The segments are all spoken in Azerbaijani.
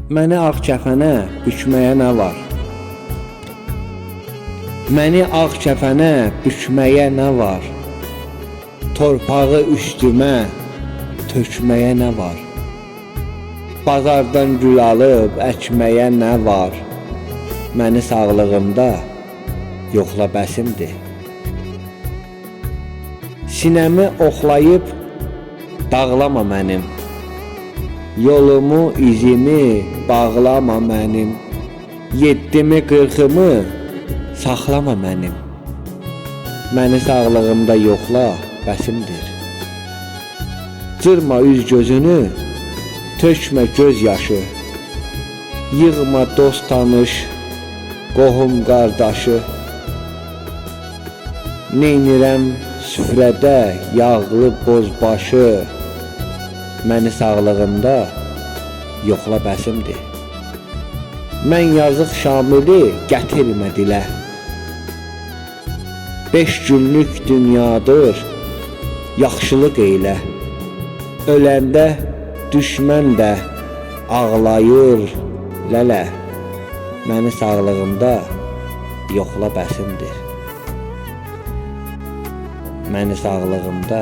Məni ağ kəfənə bükməyə nə var? Məni ağ kəfənə bükməyə nə var? Torpağı üstümə tökməyə nə var? Bazardan gül alıb əkməyə nə var? Məni sağlığımda yoxla bəsimdir. Sinəmi oxlayıb dağlama mənim. Yolumu, izimi bağlama mənim. Yeddimi, qırxımı saxlama mənim. Məni sağlığımda yoxla bəsimdir. Cırma üz gözünü, tökmə göz yaşı. Yığma dost tanış, qohum qardaşı. Neynirəm süfrədə yağlı bozbaşı. Məni sağlığımda yoxla bəsimdir. Mən yazıq Şamili gətirmə dilə. 5 günlük dünyadır, yaxşılıq eylə. Öləndə düşmən də ağlayır lələ. Məni sağlığımda yoxla bəsimdir. Məni sağlığımda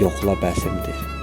yoxla bəsimdir.